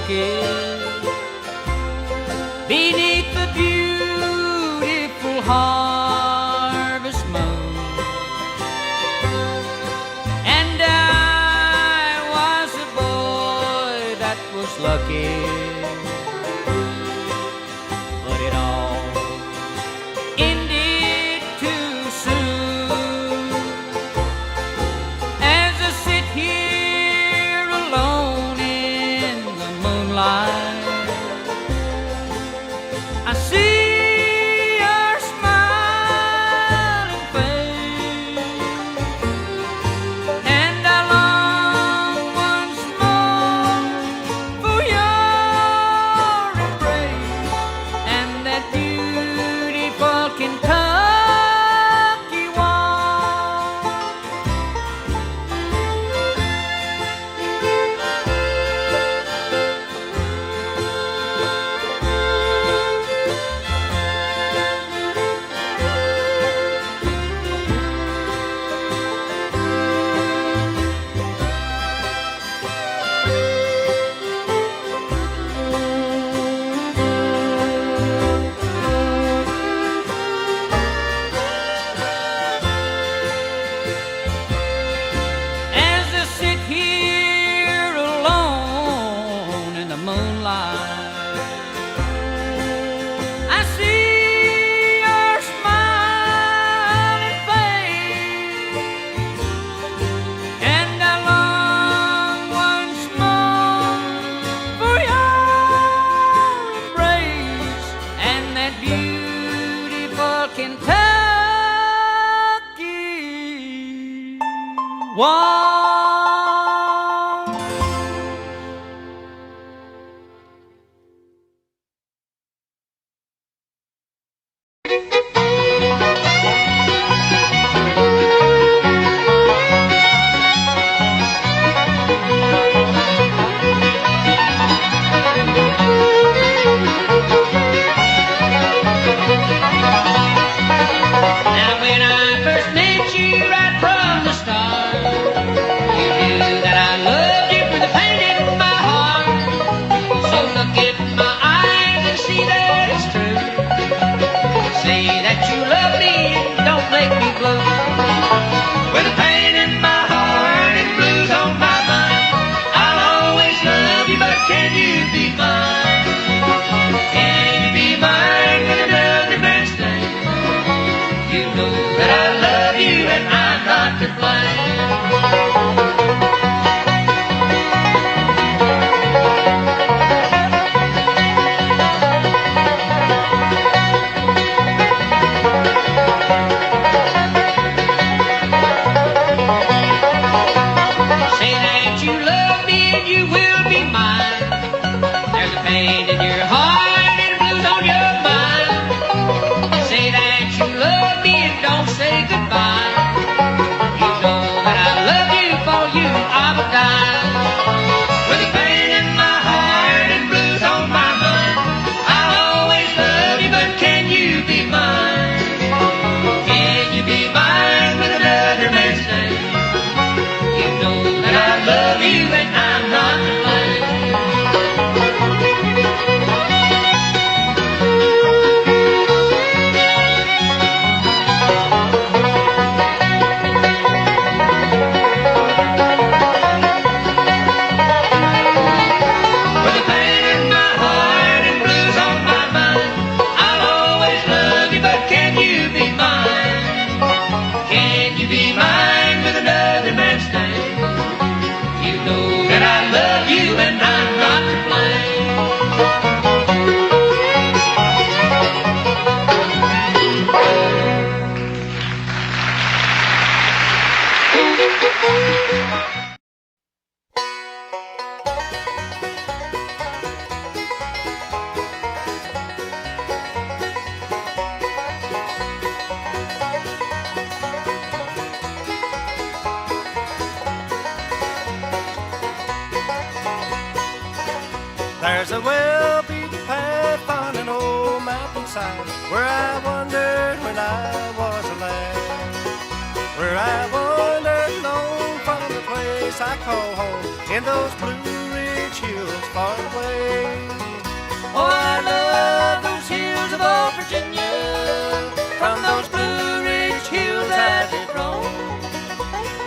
lucky beneath the beautiful harvest moon. And I was a boy that was lucky, but it all ended too soon. As I sit here alone in the moonlight, I see your smiling face, and I long once more for your embrace and that beautiful Kentucky walk. As I sit here alone in the moonlight, I see your smiling face, and I long once more for your embrace and that beautiful Kentucky walk. Now when I first met you right from the start, you knew that I loved you for the pain in my heart. So look in my eyes and see that it's true. Say that you love me and don't make me blue. With the pain in my heart and blues on my mind, I'll always love you, but can you be mine? Can you be mine with another man's name? You know that I love you and I'm not to blame. Say that you love me and you will be mine. There's a pain in your heart and blues on your mind. Say that you love me and don't say goodbye. You know that I love you, for you I would die. With the pain in my heart and blues on my mind, I'll always love you, but can you be mine? Can you be mine with another man's name? You know that I love you and I'm not to blame. With the pain in my heart and blues on my mind, I'll always love you, but can you be mine? Can you be mine with another man's name? You know that I love you and I'm not to blame. There's a well-beaten path on an old mountainside where I wandered when I was a lad. Where I wandered alone from the place I call home in those Blue Ridge hills far away. Oh, I love those hills of old Virginia. From those Blue Ridge hills I did roam.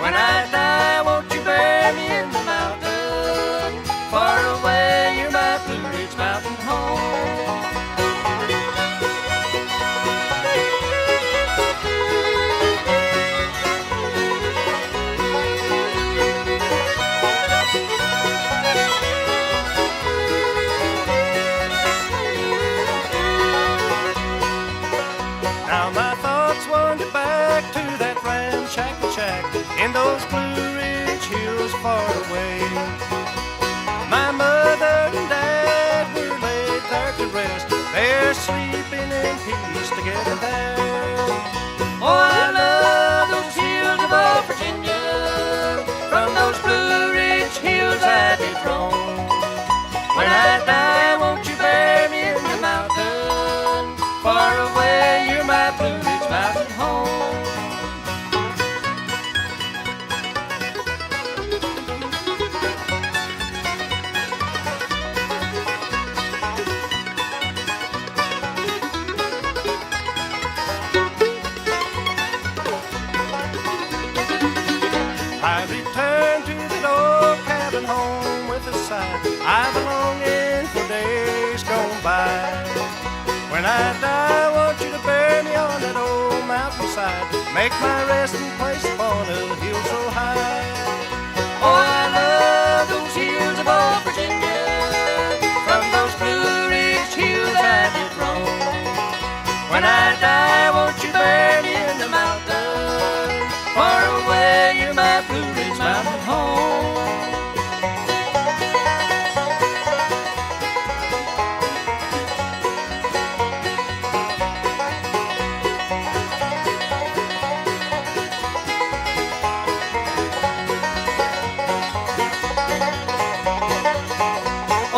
When I die, won't you bury me in the mountain? Far away, you're my Blue Ridge mountain home. Now my thoughts wander back to that ramshackle shack in those Blue Ridge hills far away. My mother and dad were laid there to rest. They're sleeping in peace together there. Oh, I love those hills of old Virginia. From those Blue Ridge hills I did roam. When I die, won't you bury me in the mountain? Far away, you're my Blue Ridge mountain home. I return to that old cabin home with a sigh. I've been longing for days gone by. When I die, I want you to bury me on that old mountainside. Make my resting place upon a hill so high. Oh, I love those hills of old Virginia. From those Blue Ridge hills I did roam. When I die, won't you bury me in the mountain? Far away, you're my Blue Ridge mountain home.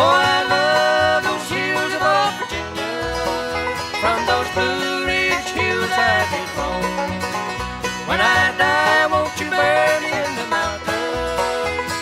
Oh, I love those hills of old Virginia. From those Blue Ridge hills I did roam. When I die, won't you bury me in the mountains?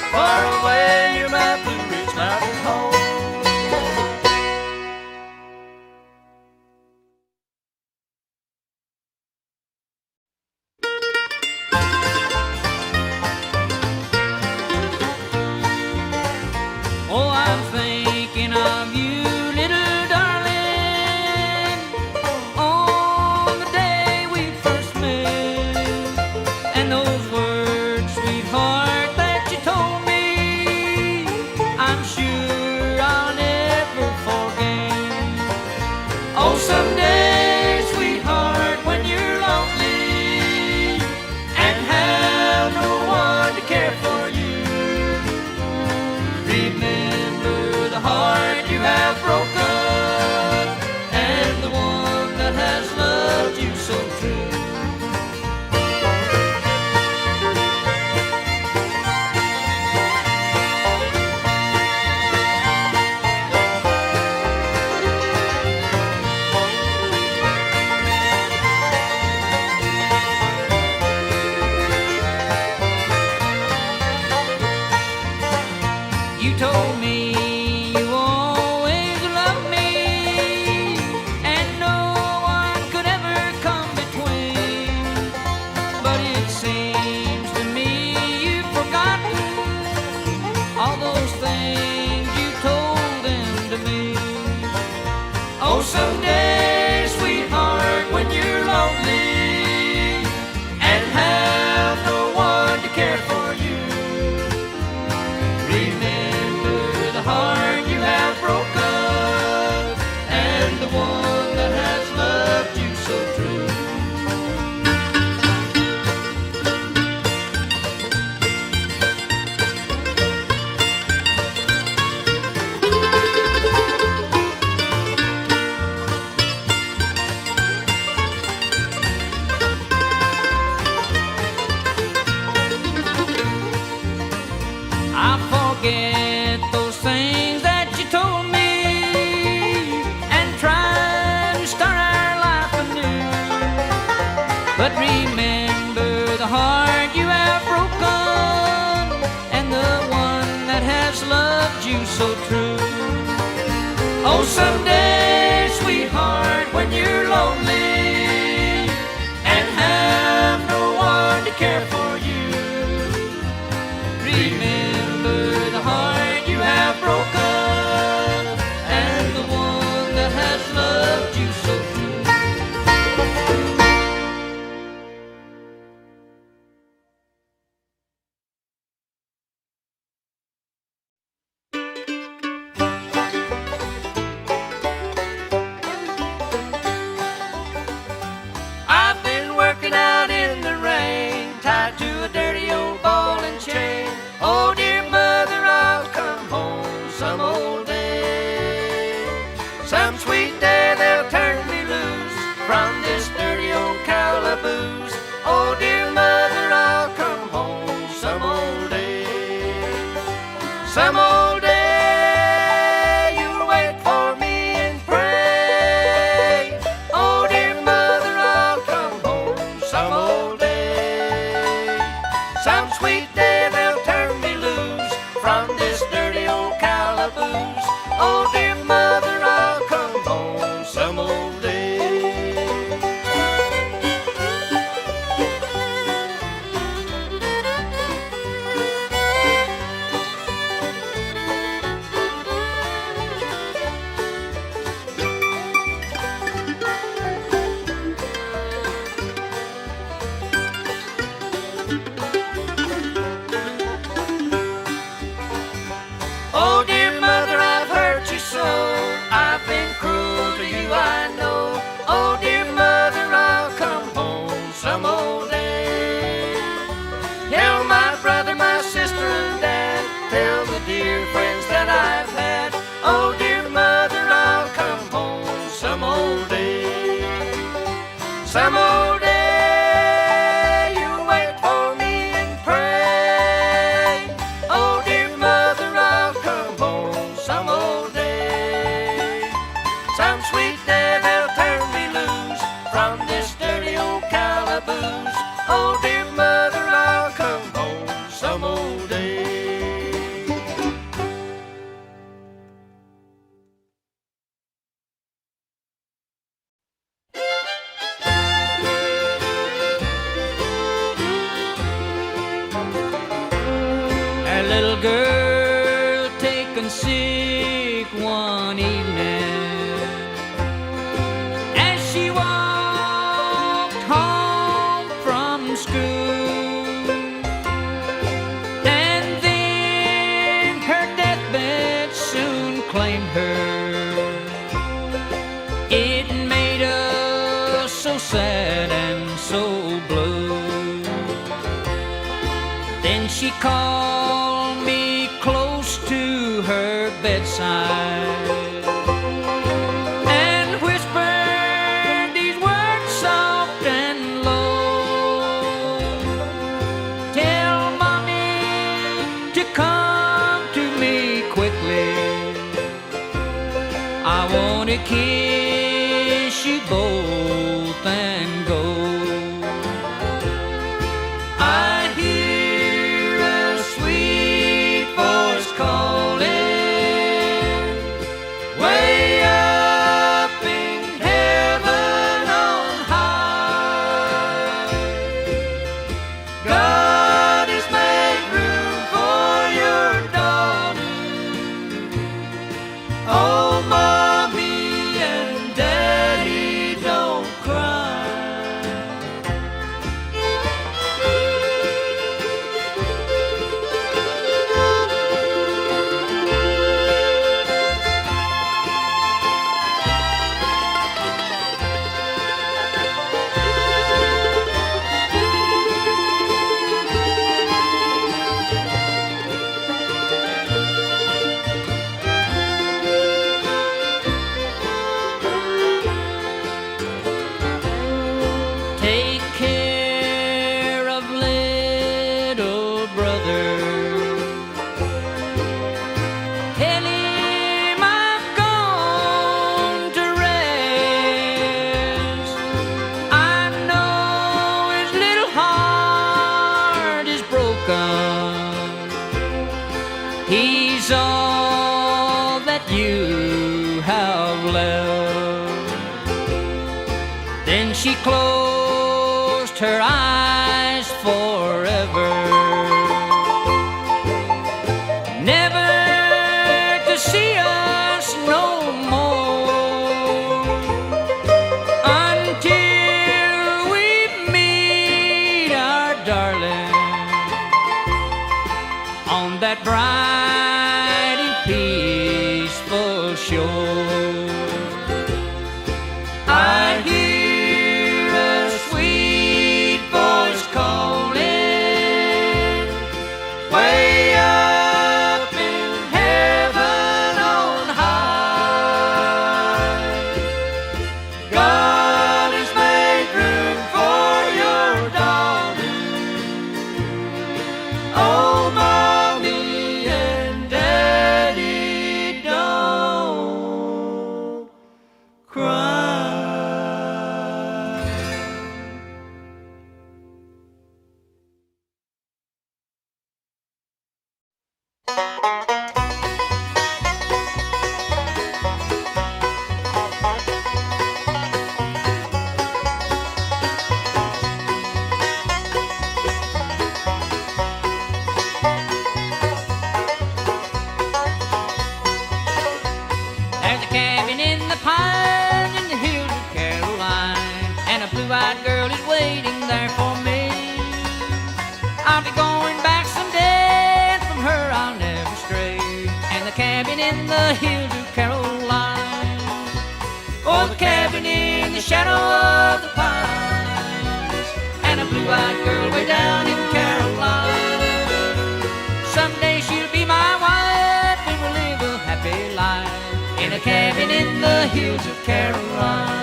so true. Oh, someday, sweetheart, when you're lonely and have no one to care for you, remember the heart you have broken and the one that has loved you so true. I've been working out in the rain, tied to a dirty old ball and chain. Oh, dear mother, I'll come home some old day. Some sweet day they'll turn me loose from this dirty old calaboose. Oh, dear mother, I'll come home some old day. Some old day you'll wait for me and pray. Oh, dear mother, I'll come home some old day. Some sweet day they'll turn me loose from this dirty old calaboose. Oh, dear mother, I'll come home some old day. Oh, dear mother, I've hurt you so. I've been cruel to you, I know. Oh, dear mother, I'll come home some old day. Tell my brother, my sister, and dad. Tell the dear friends that I've had. Oh, dear mother, I'll come home some old day. Some old day you'll wait for me and pray. Oh, dear mother, I'll come home some old day. Some sweet day they'll turn me loose from this dirty old calaboose. Oh, dear mother, I'll come home some old day. A little girl taken sick one evening as she walked home from school, and then her deathbed soon claimed her. It made us so sad and so blue. Then she called me close to her bedside and whispered these words soft and low. Tell mommy to come to me quickly. I want to kiss you both and go. I hear a sweet voice calling way up in heaven on high. God has made room for your daughter. Oh, mommy and daddy, don't cry. Take care of little brother. Tell him I've gone to rest. I know his little heart is broken. He's on you have left. Then she closed her eyes forever, never to see us no more, until we meet our darling on that bright and peaceful shore. I hear a sweet voice calling way up in heaven on high. God has made room for your darling. Oh, mommy and daddy, don't cry. There's a cabin in the pines in the hills of Caroline, and a blue-eyed girl is waiting there for me. I'll be going back someday, and from her I'll never stray. And the cabin in the hills of Caroline, oh, the cabin in the shadow of the pines, and a blue-eyed girl way down in Caroline. Someday she'll be my wife, and we'll live a happy life in a cabin in the hills of Caroline.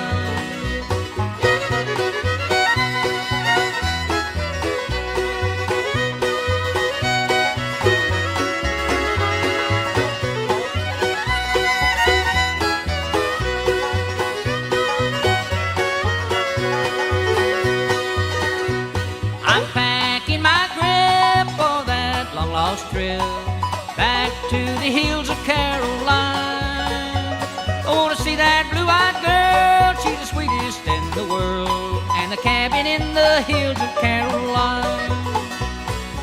I'm packing my grip for that long-lost trip back to the hills of Caroline. I want to see that blue-eyed girl, she's the sweetest in the world, and the cabin in the hills of Caroline.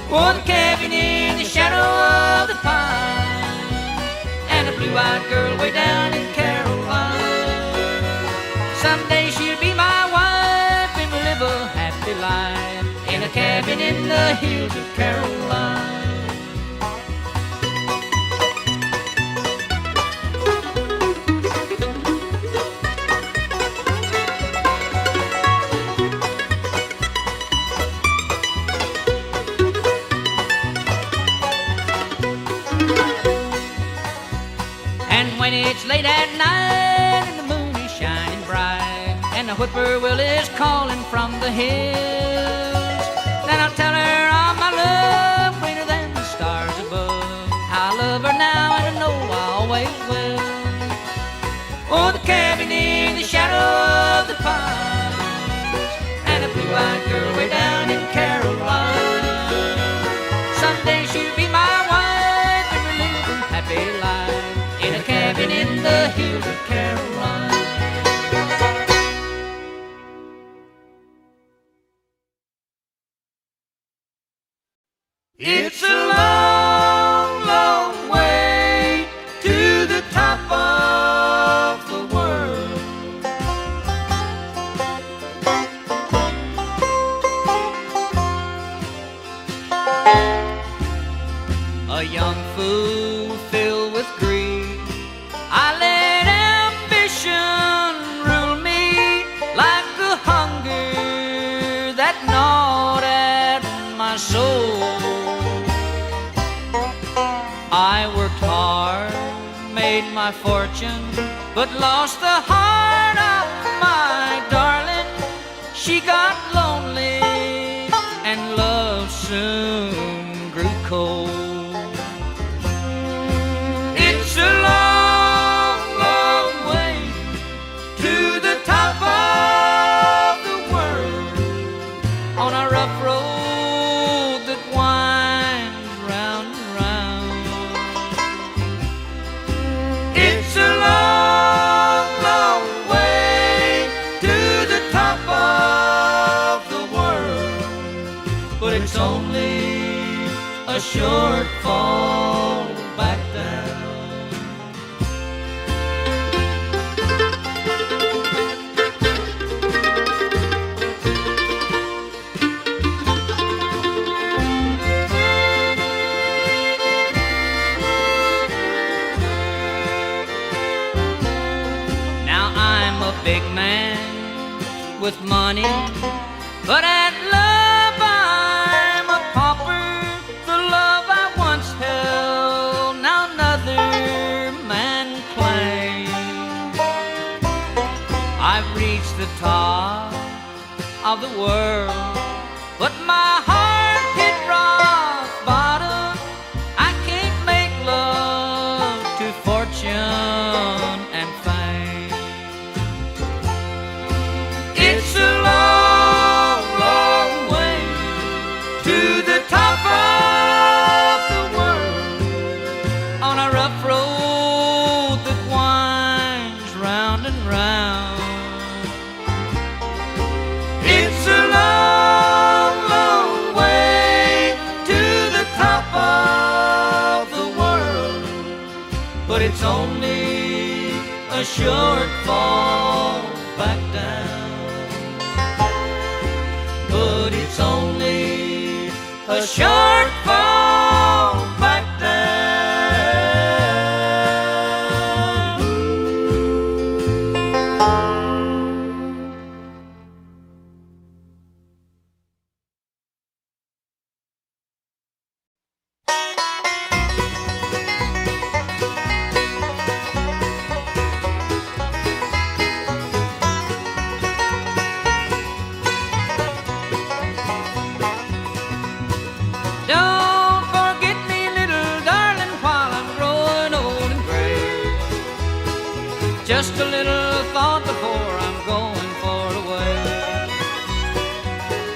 Oh, the cabin in the shadow of the pines, and a blue-eyed girl way down in Caroline. Someday she'll be my wife, and we'll live a happy life in a cabin in the hills of Caroline. And when it's late at night and the moon is shining bright, and the whippoorwill is calling from the hills, then I'll tell her all my love, greater than the stars above. I love her now and I know I always will. Oh, the cabin in the shadow of the pines, and a blue-eyed girl way down in Caroline. Someday she'll be my wife, and we'll live a happy life in a cabin in the hills of Caroline. It's a long, long way to the top of the world. A young fool filled with greed, I let ambition rule me like a hunger that gnawed at my soul. I worked hard, made my fortune, but lost the heart of my darling. She got lonely and love soon grew cold. It's a long, long way to the top of the world, on a rough road that winds round and round. It's a short fall back down. Now I'm a big man with money, but at love I'm a pauper. The love I once held, now another man claims. I've reached the top of the world, but my heart hit rock bottom. I can't make love to fortune and fame. It's a long, long way to the top of the world on a rough road that winds round and round. It's a long, long way to the top of the world, but it's only a short fall back down. But it's only a short fall back down. Don't forget me, little darling, while I'm growing old and gray. Just a little thought before I'm going far away.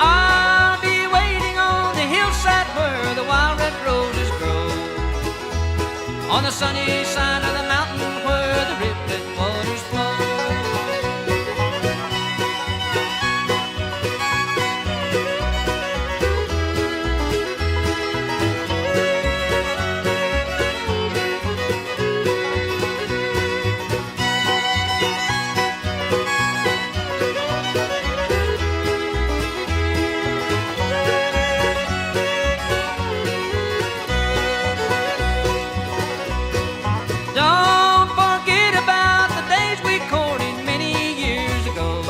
I'll be waiting on the hillside where the wild red roses grow, on the sunny side of the mountain where the rippling waters flow. Don't forget about the days we courted many years ago.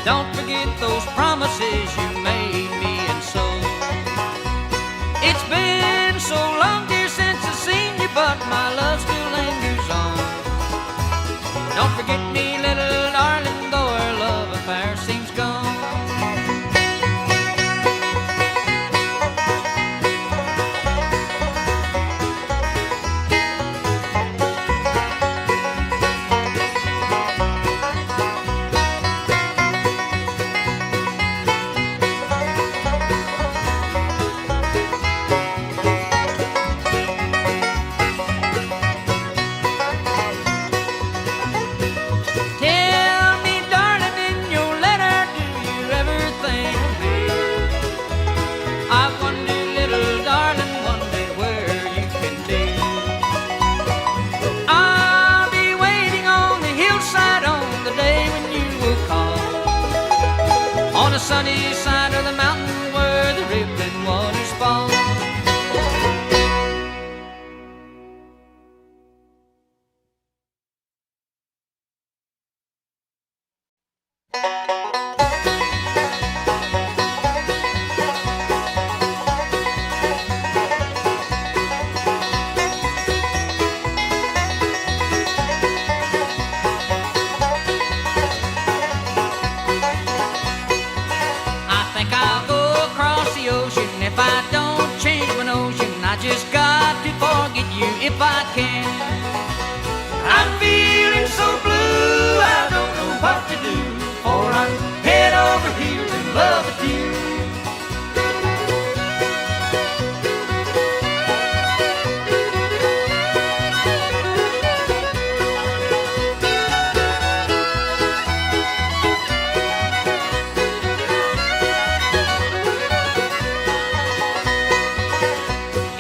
Don't forget those promises you made me and so. It's been so long, dear, since I've seen you, but my love still lingers on. Don't forget me, little darling, though our love affair seems gone. Tell me, darling, in your letter, do you ever think of me? I wonder, little darling, wonder where you can be. I'll be waiting on the hillside on the day when you will call, on the sunny side of the mountain where the rippling waters fall. I think I'll go across the ocean if I don't change my notion. I just got to forget you if I can. I'm feeling so blue, I don't know what to do, for I head over here to love with you.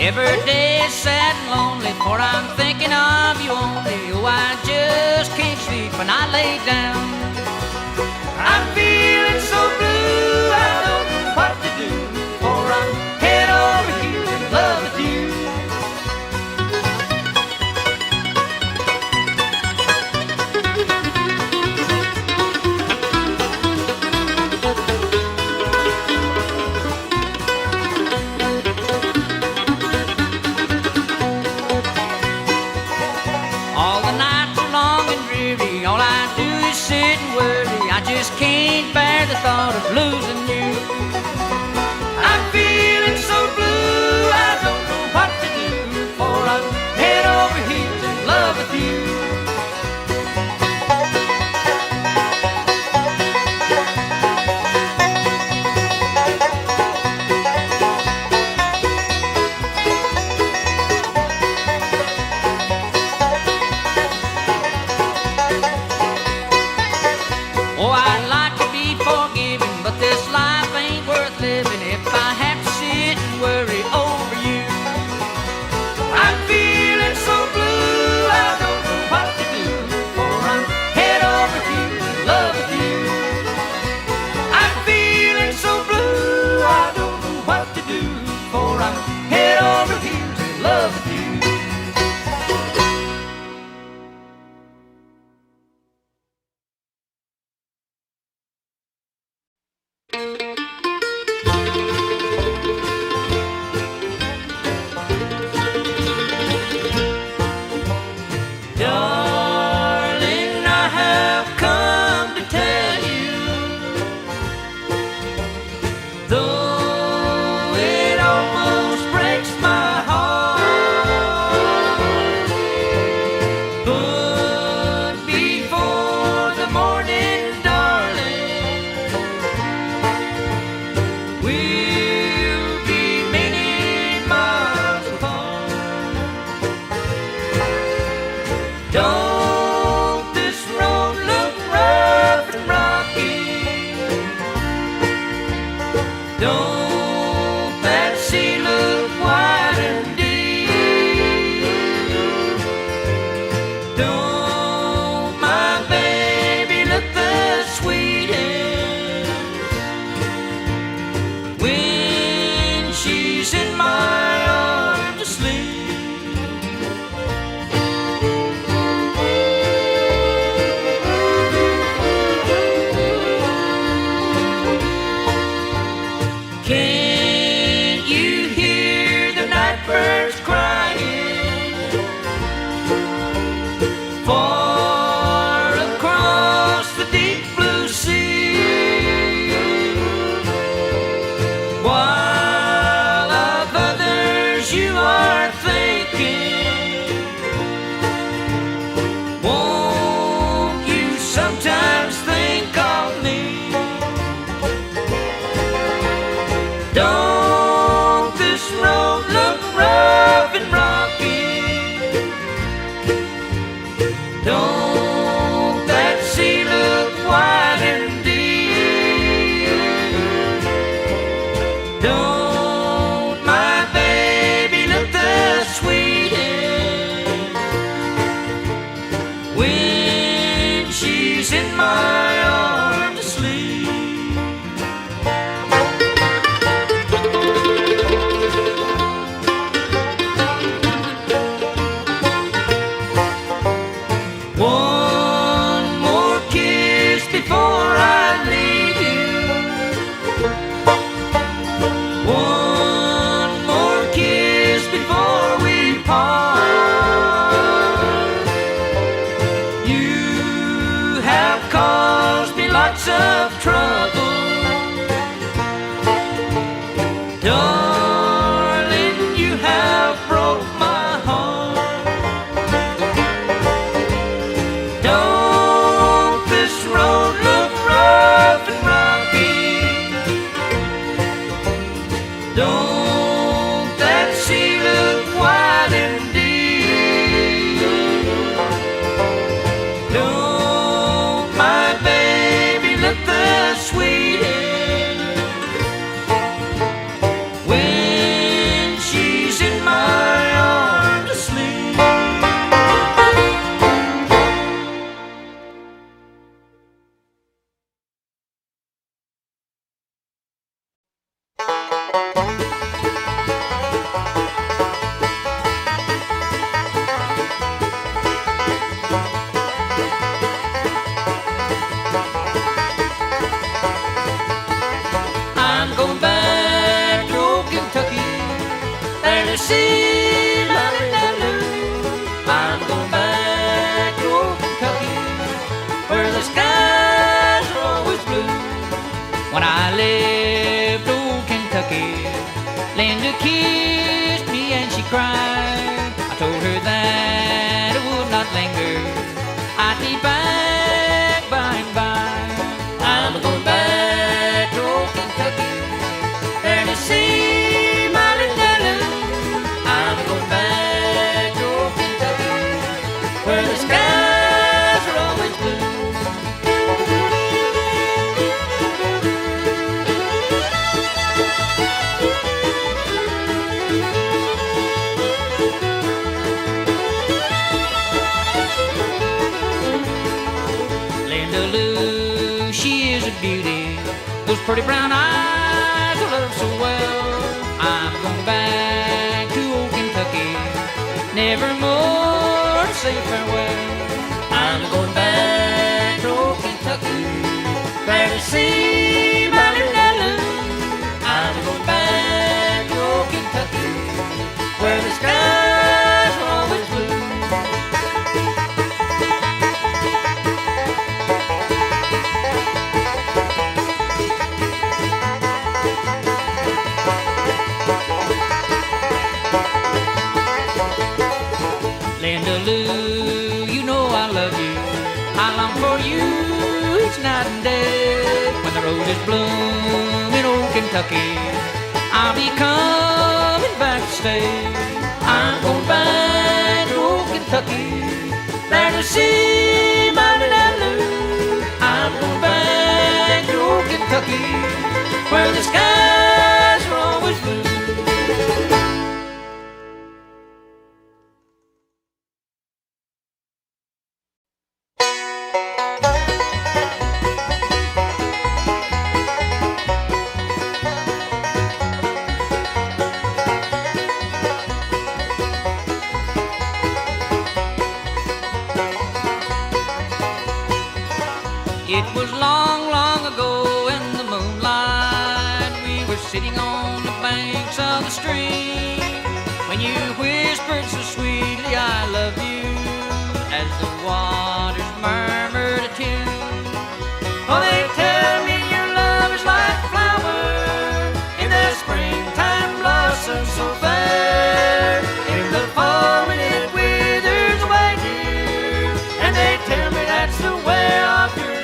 Every day is sad and lonely, for I'm thinking of you only. Oh, I just can't sleep when I lay down. I'm feeling so blue, I don't know what to do, for I'm head over heels in love with you. All I do is sit and worry. I just can't bear the thought of losing you. I'm feeling so blue, I don't know what to do, for I'm head over heels in love with you. Oh, I'd like to be forgiven, but this life Tennessee, my Linda Lou. I'm going back to old Kentucky, where the skies are always blue. When I left old Kentucky, Linda kissed me and she cried. I told her that I would not linger, I'd be back by and by. I'm going back to old Kentucky, there to see my Linda Lou. I'm going back to old Kentucky, where the skies are always blue. Linda Lou, she is a beauty, those pretty brown eyes I love so well. I'm going back to old Kentucky, never more to say farewell. I'm going back to old Kentucky, there to see my Linda Lou. I'm going back to old Kentucky, where the skies are always blue. Linda Lou, you know I love you, I long for you each night and day. When the rose is bloom in old Kentucky, I'll be coming back to stay. I'm going back to old Kentucky, there to see my Linda Lou. I'm going back to old Kentucky, where the skies are always blue. It was long, long ago in the moonlight, we were sitting on the banks of the stream, when you whispered so sweetly, I love you, as the waters murmured a tune. Oh, they tell me your love is like a flower in the springtime blossom so fair, in the fall when it withers away, dear, and they tell me that's the way of your love.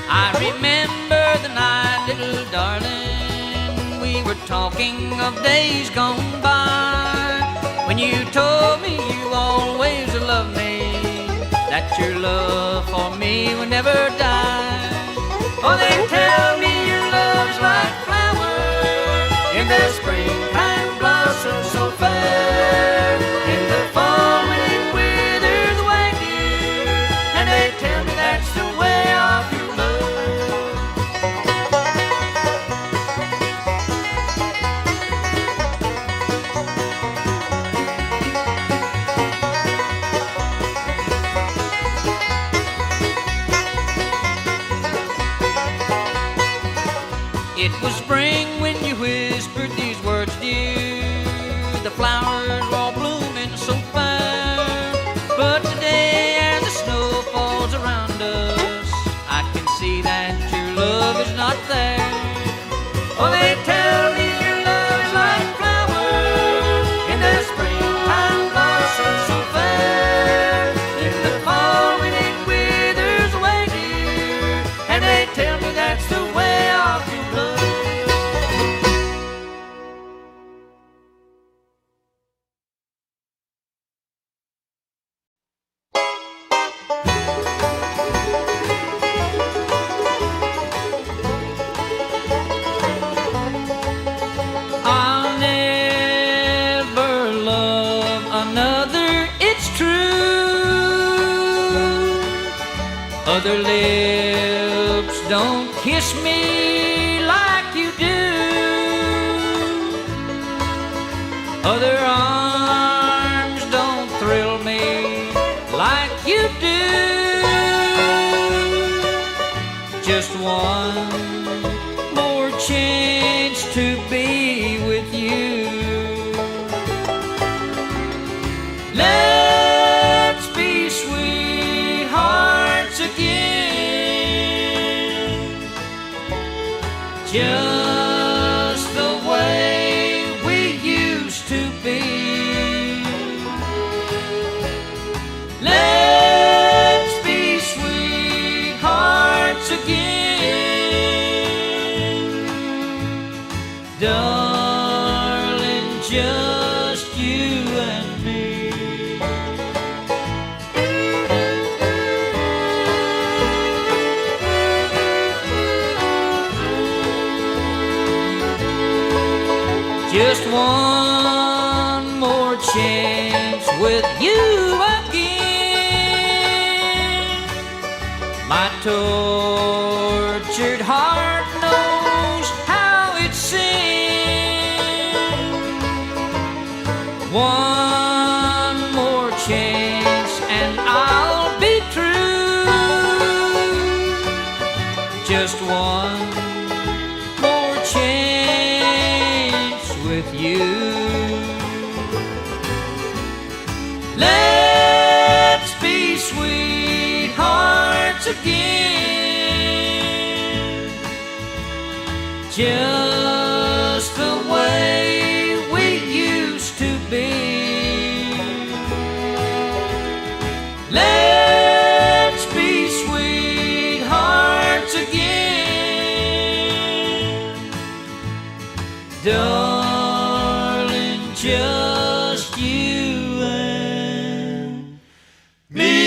I remember the night, little darling, we were talking of days gone by, when you told me you always loved me, that your love for me would never die. Oh, they tell me your love's like flowers in the springtime blossom so fair, in the fall when it withers away, dear, and they tell me that's the way of your love. It was spring when you whispered these words, dear, the flowers were all blooming so fair, but today as the snow falls around us, I can see that your love is not there. Oh, they tell me your love is like flowers in the springtime blossom so fair, in the fall when it withers away, dear, and they tell me that's the way of your love. I'll never love another, it's true. Other lips don't kiss me like you do. Other arms don't thrill me like you do. Just one more chance to be with you. Let's be sweethearts again, just the way we used to be. Let's be sweethearts again, darling, just you and me. Just one more chance with you again. My tortured heart knows how it sings. One more chance and I'll be true. Just one more chance with you. Let's be sweethearts again, just the way we used to be. Let's be sweethearts again, darling, just you and me.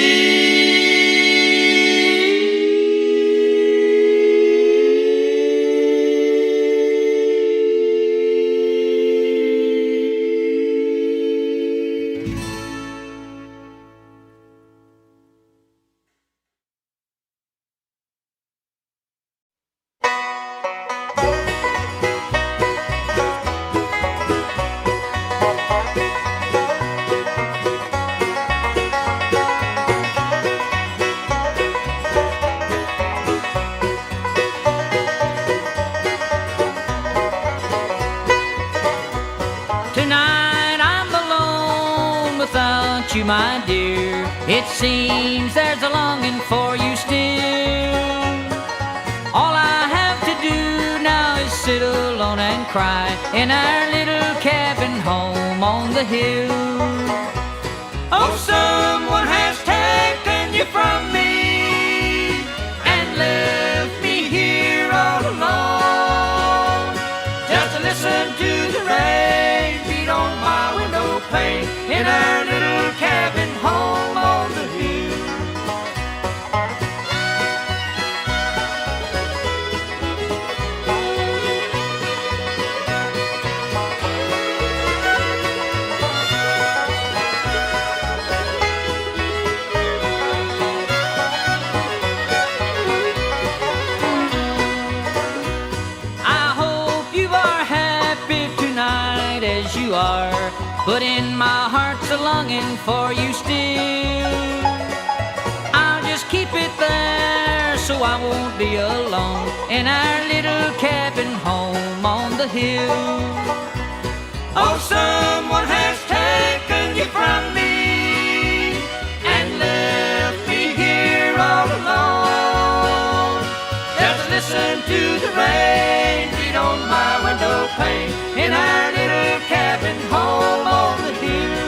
Tonight I'm alone without you, my dear. It seems there's a longing for you still. All I have to do now is sit alone and cry in our little cabin home on the hill. Oh, someone has taken you from me and left me here all alone, just to listen to the rain beat on my window pane in our little cabin home on the hill. I hope you are happy tonight as you are, but in my heart's a longing for you still. I'll just keep it there so I won't be alone in our little cabin home on the hill. Oh, someone has taken you from me and left me here all alone, just to listen to the rain beat on my window pane in our little cabin home on the hill.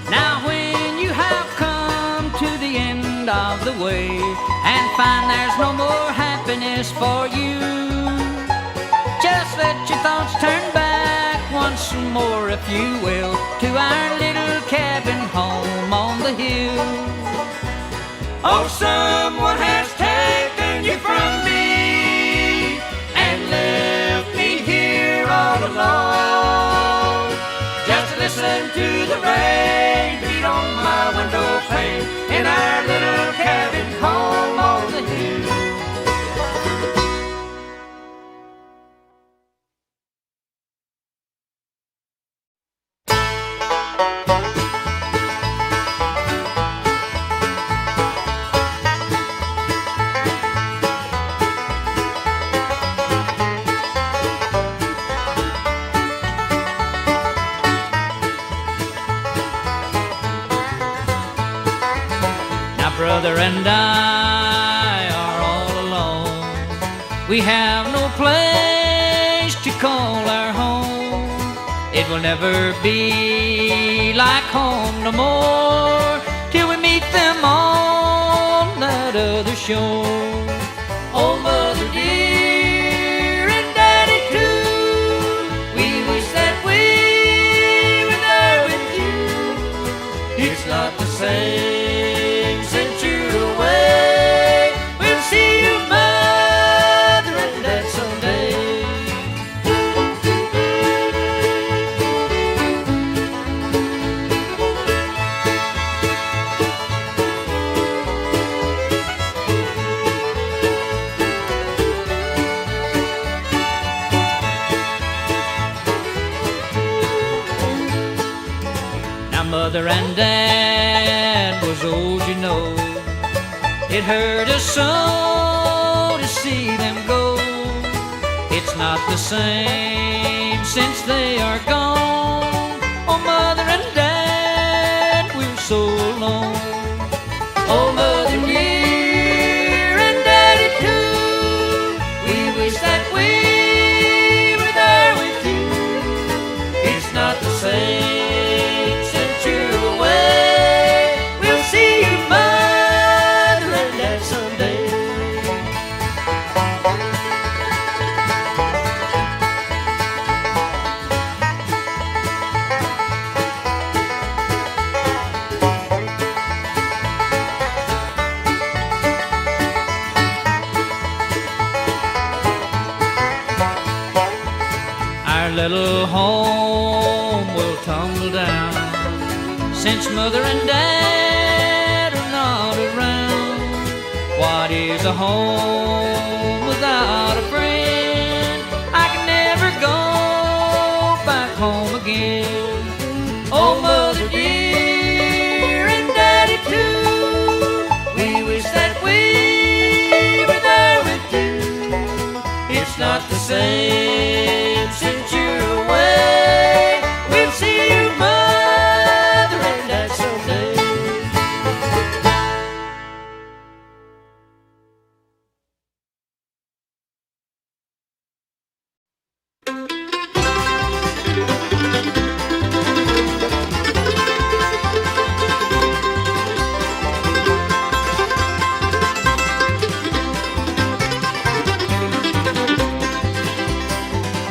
Now when you have come to the end of the way and find there's no more happiness for you, just let your thoughts turn back once more, if you will, to our little cabin home on the hill. Oh, someone has taken you from me and and I are all alone. We have no place to call our home. It will never be like home no more till we meet them on that other shore. Oh, Mother dear and Daddy too, we wish that we were there with you. It's not the same since you're away. We'll see you, Mother and Dad, someday. Mother and Dad was old, you know. It hurt us so to see them go. It's not the same since they are gone. Oh, Mother and Dad, we're so alone. Oh, Mother dear and Daddy too, we wish that we were there with you. It's not the same. Little home will tumble down since Mother and Dad are not around. What is a home without a friend? I can never go back home again. Oh, Mother dear and Daddy too, we wish that we were there with you. It's not the same since you're away. We'll see you, Mother and Dad, someday.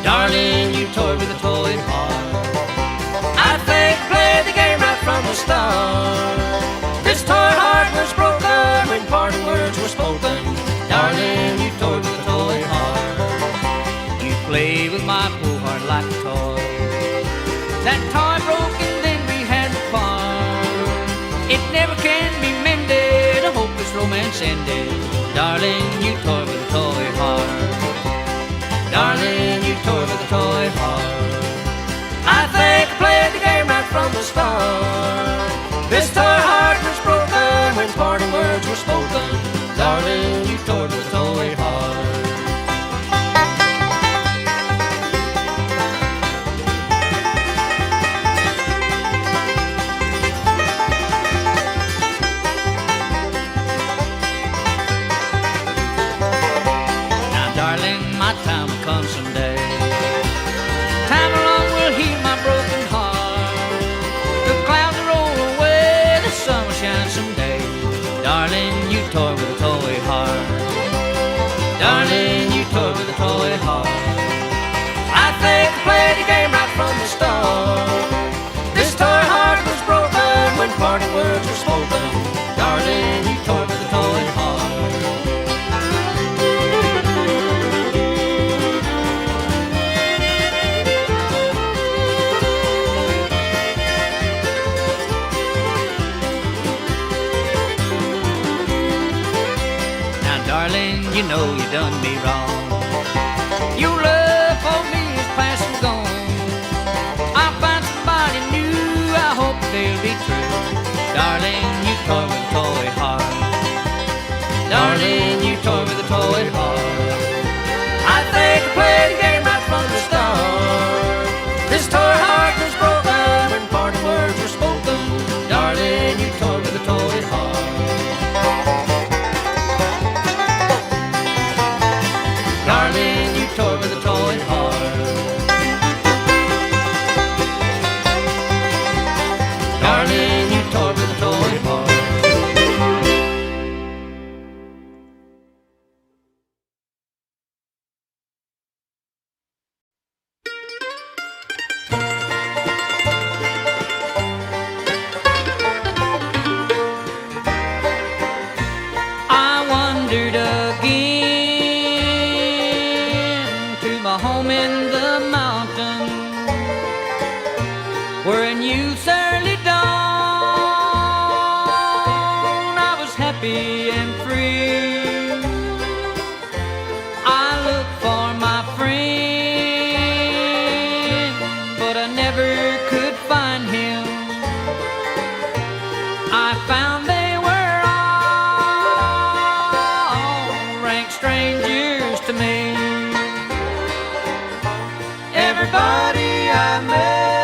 Darling, you toyed with a toy heart. I think played the game right from the start. This toy heart was broken when parting words were spoken. Darling, you toyed with a toy heart. You played with my poor heart like a toy. That toy broke and then we had to part. It never can be mended, a hopeless romance ended. Darling, you toyed with a toy heart. Darling, you toyed with a toy heart. I think I played the game right from the start. This toy heart was broken when parting words were spoken. Darling, you toyed with a toy heart. Now, darling, my time will come someday. Time along will heal my broken heart. The clouds will roll away, the sun will shine someday. Darling, you toy with a toy heart. Darling, you toy with a toy heart. I think I played the game right from the start. This toy heart was broken when parting words were spoken. Darling, you toy with a toy heart. Darling, you know you done me wrong. Your love for me is past and gone. I'll find somebody new, I hope they'll be true. Darling, you toy with a toy heart. Darling, you toy with a toy heart. I think I played the game right from the start. This toy heart was broken when parting words were spoken. Darling, you toy with a toy heart. strangers to me. Everybody I met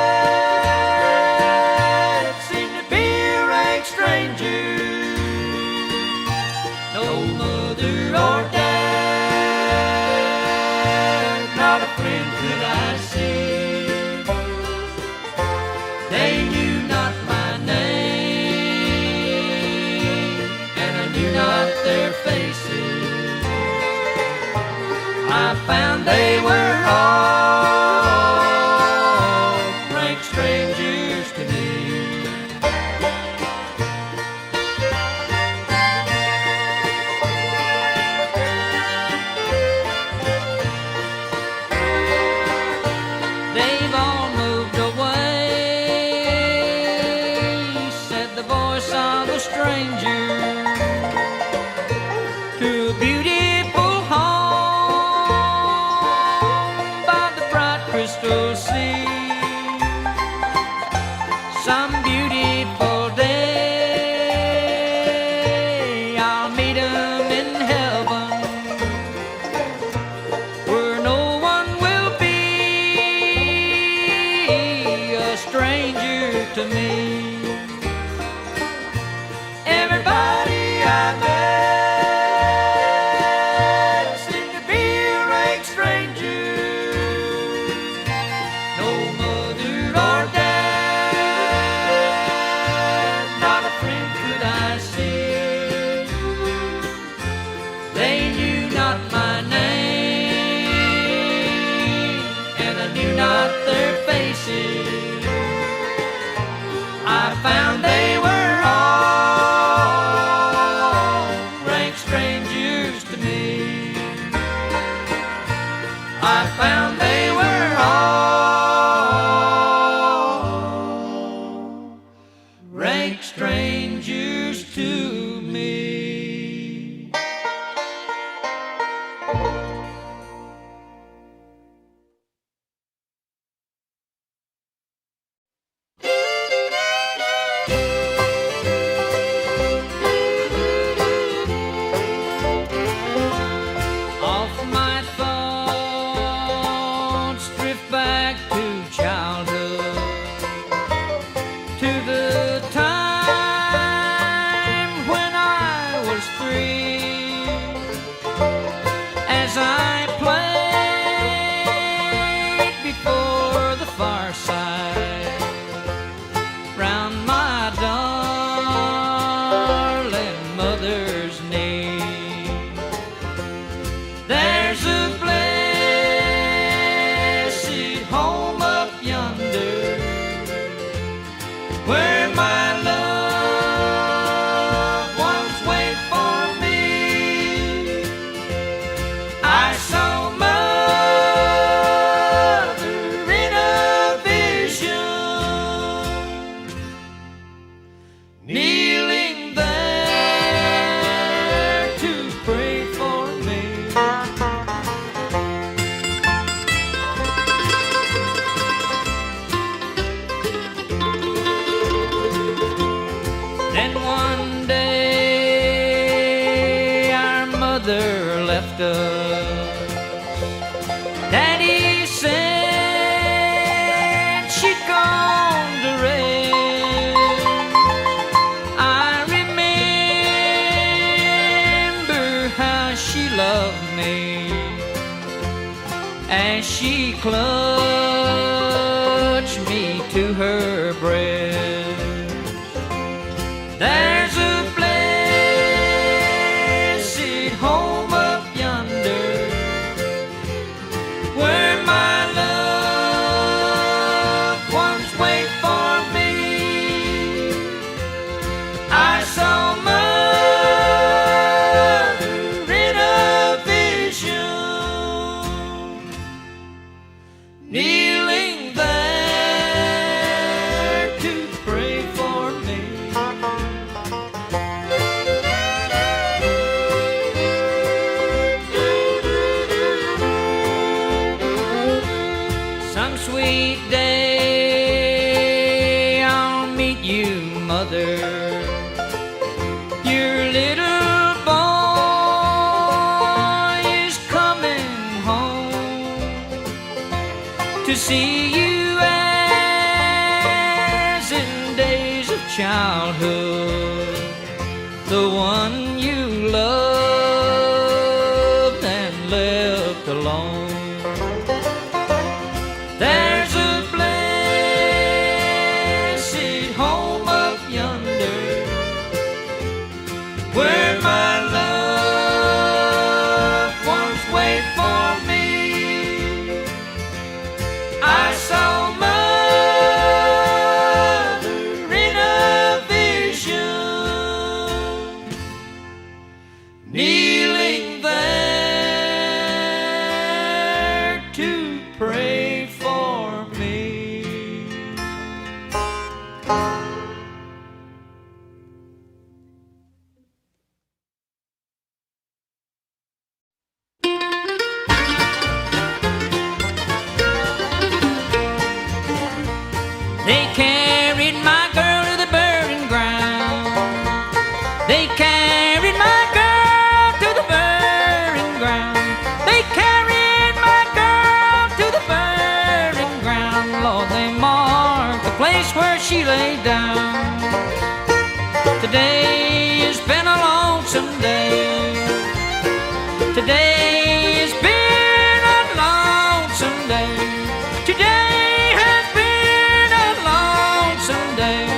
seemed to be a rank stranger. No mother or dad, not a friend could I see. They knew not my name, and I knew not their faces. I found they were all rank strangers to me. They've all moved away, said the voice of a stranger, to a beautiful home by the bright crystal sea. Some beautiful day I'll meet 'em in heaven, where no one will be a stranger to me. Everybody I met seemed to be a rank stranger. No mother or dad, not a friend could I see. They knew not my name, and I knew not their faces. I found they were all rank strangers to me. I found they were all rank strangers to me. Off my thoughts drift back to childhood, to the time when I was 3, as I played before the fireside round my darling mother's knee. There's a blessed home up yonder, where my loved ones wait for me. I saw mother in a vision, kneeling there to pray for me. Then one day our mother left us. Daddy said she'd gone to rest. I remember how she loved me as she clutched me to her breast. There's a blessed home up yonder, where my loved ones wait for me. I saw mother in a vision, kneeling there to pray for me. Some sweet day I'll meet you, mother. Your little boy to see you as in days of childhood, the one you loved and left alone. There's a blessed home up yonder where my loved ones wait for me. I saw Mother in a vision, kneeling there to pray for me. They carried my girl to the burning ground. They carried my girl to the burning ground. They carried my girl to the burning ground. Lord, they marked the place where she lay down. Today has been a lonesome day. Today has been a lonesome day. Today has been a lonesome day.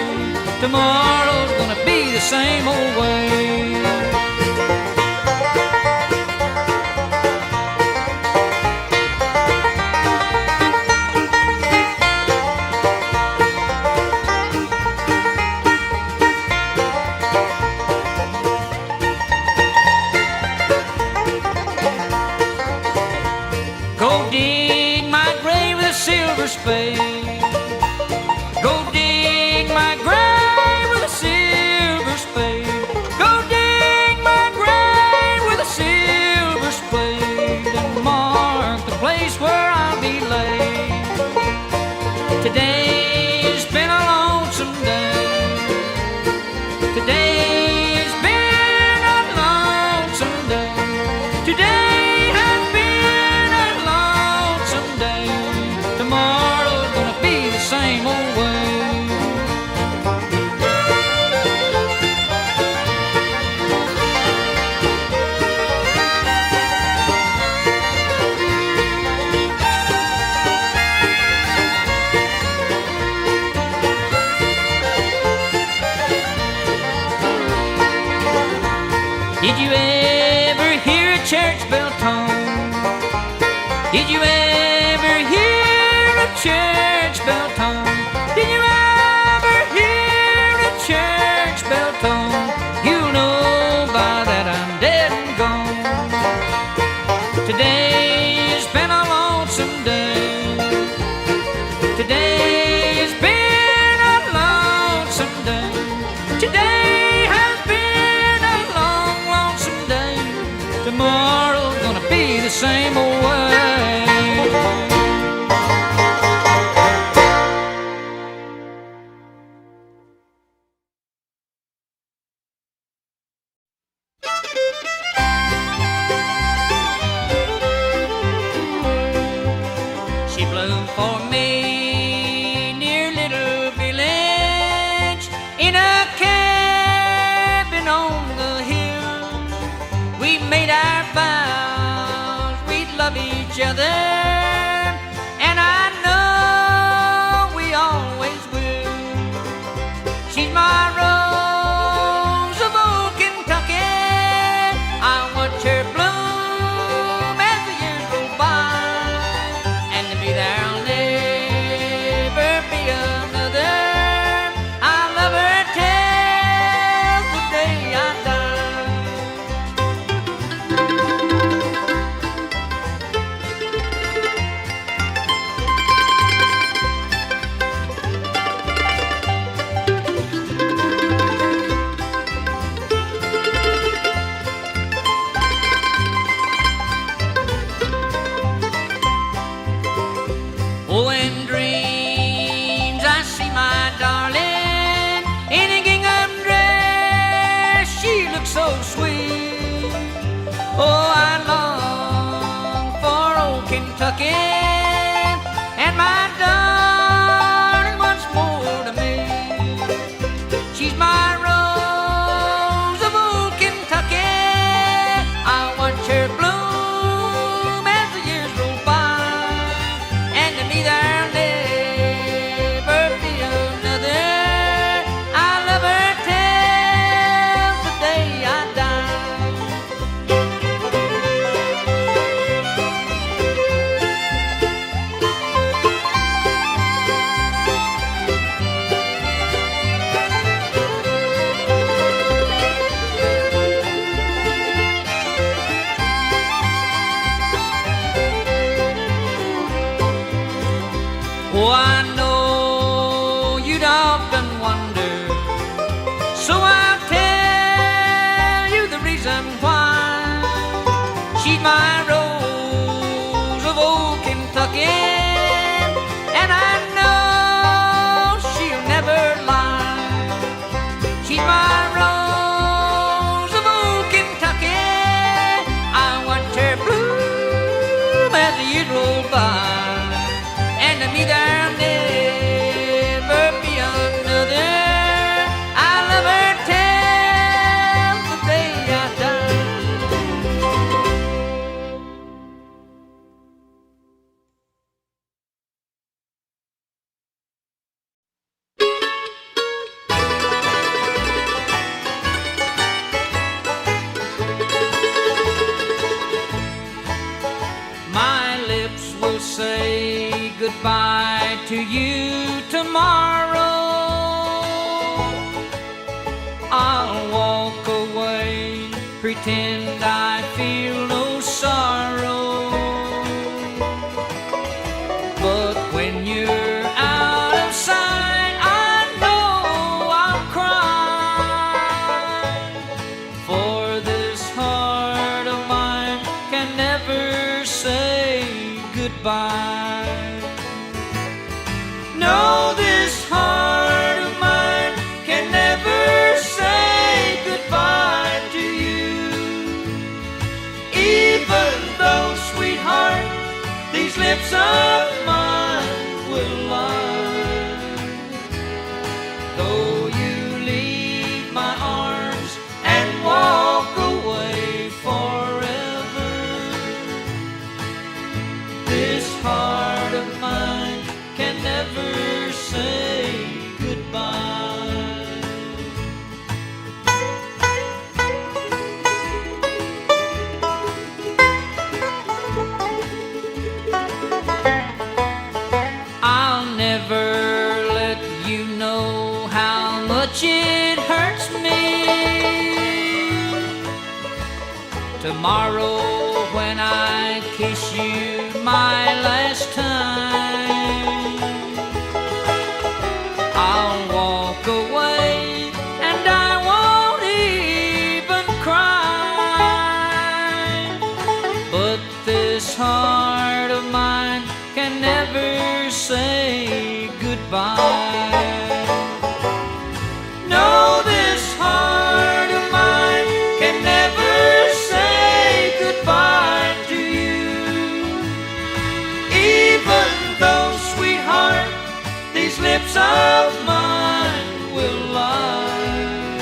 Tomorrow's gonna be the same old way. Go dig my grave with a silver spade. Go dig my grave with a silver spade. Go dig my grave with a silver spade and mark the place where I'll be laid. Today's been a lonesome day. Today's been a lonesome day. Today has been a lonesome day. Tomorrow's gonna be the same old way. Did you ever hear a church bell tone? Did you ever hear a church bell tone? Did you ever hear a church bell tone? You know by that I'm dead and gone. Today's been a lonesome day. Today's been a lonesome day. Today has been a long, lonesome day. Tomorrow's gonna be the same old way. She bloomed for me near Little Village in a cabin on the hill. We made our vows we'd love each other, and I know we always will. She's my rose of old Kentucky. I watch her bloom as the years go by, and to me there'll never be another. I love her till the day I die. Oh, in dreams I see my darling in a gingham dress. She looks so sweet. Oh, I long for old Kentucky and And my darling, what's more to me, she's my rose of old Kentucky. I watch her bloom as the years roll by, and to me there'll never be another. I love her till the day I die. Oh, I know you'd often wonder, so I'll tell you the reason why. She's my rose of old Kentucky, and I know she'll never lie. She's my rose of old Kentucky. I watch her bloom as the years roll by, and to me there'll never be another. I love her till the day I die. My lips will say goodbye to you tomorrow. I'll walk away, pretend I feel no sorrow. But when you're out of sight, I know I'll cry. For this heart of mine can never say goodbye. No, this heart of mine can never say goodbye to you. Even though, sweetheart, these lips of mine will lie. Though you leave my arms and walk away forever, this heart of mine can never say goodbye. I'll never let you know how much it hurts me. Tomorrow when I kiss you my last time, I'll walk away and I won't even cry. But this heart of mine can never say goodbye. No, this heart of mine can never say goodbye to you. Even though, sweetheart, these lips of mine will lie.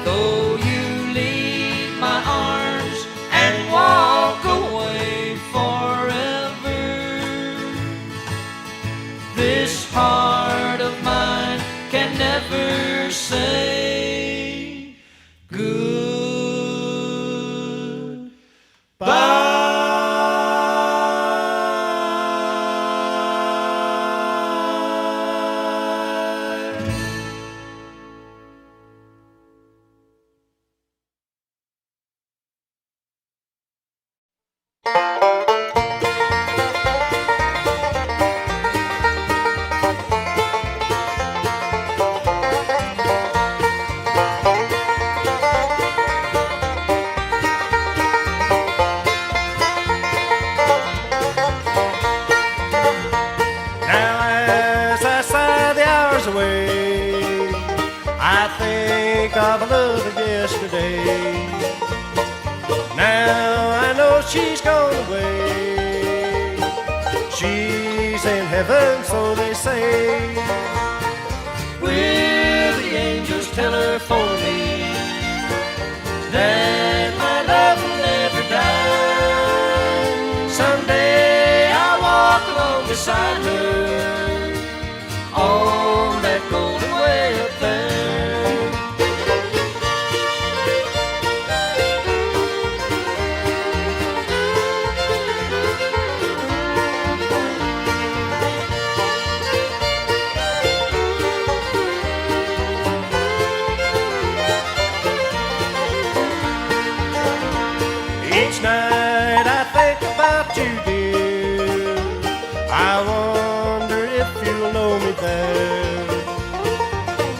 Though you leave my arms and walk away forever, this heart of mine can never say goodbye. think of a love of yesterday. Now I know she's gone away. She she's in heaven, so they say. Will the angels tell her for me that my love will never die? Someday I'll walk along beside her on that golden way up there. Each night I think about you, dear. I wonder if you'll know me there.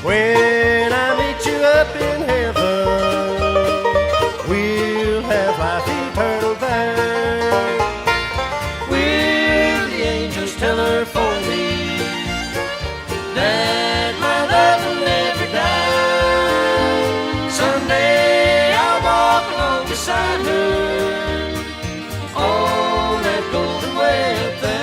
When I meet you up in heaven, we'll have life eternal there. Will the angels tell her for me that my love will never die? Someday I'll walk along beside her on that golden way up there.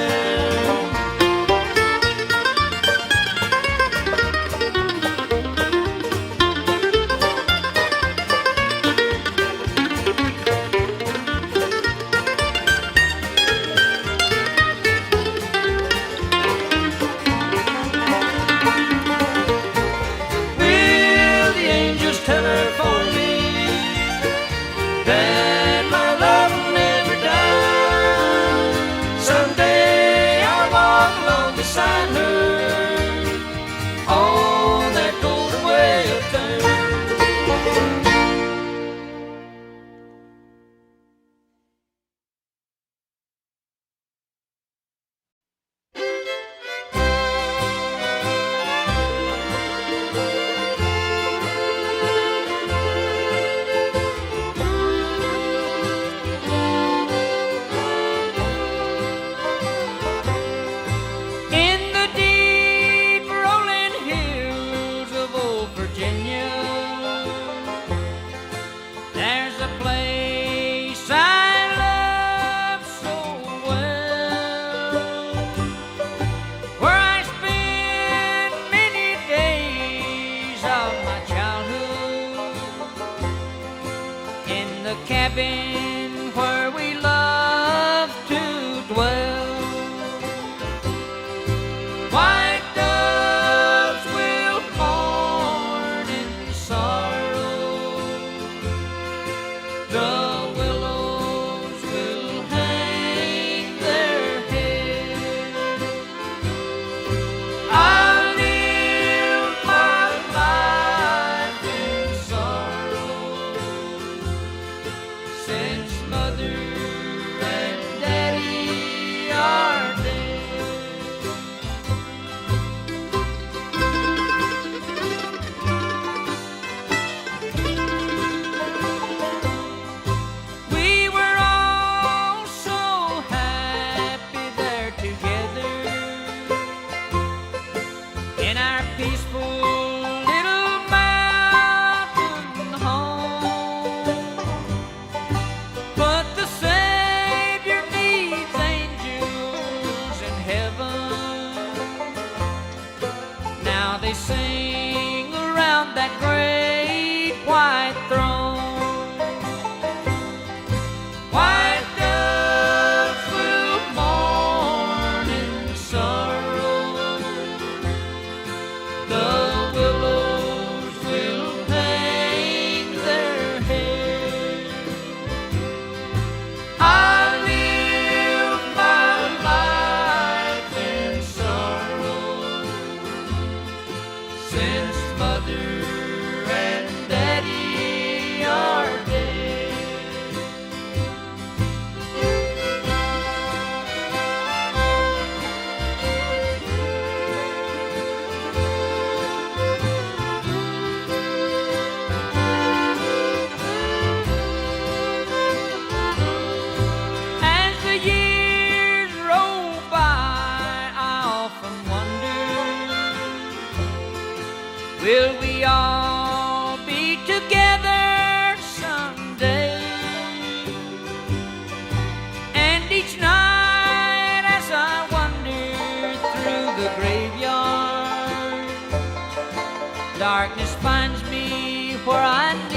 Will the angels tell her for me that my love will never die? Someday I'll walk along beside her on that golden way up there. In the deep rolling hills of old Virginia, there's a place I love so well, where I spent many days of my childhood, in the cabin where we loved to dwell. White doves will mourn in sorrow, the willows will hang their head. I'll live my life in sorrow, since mother and daddy are dead. We were all so happy there together in our peaceful little mountain home. But the Savior needs angels in heaven. Now they sing around that great white throne. White doves will mourn in sorrow, the willows will hang their head. I live my life in sorrow, since mother where I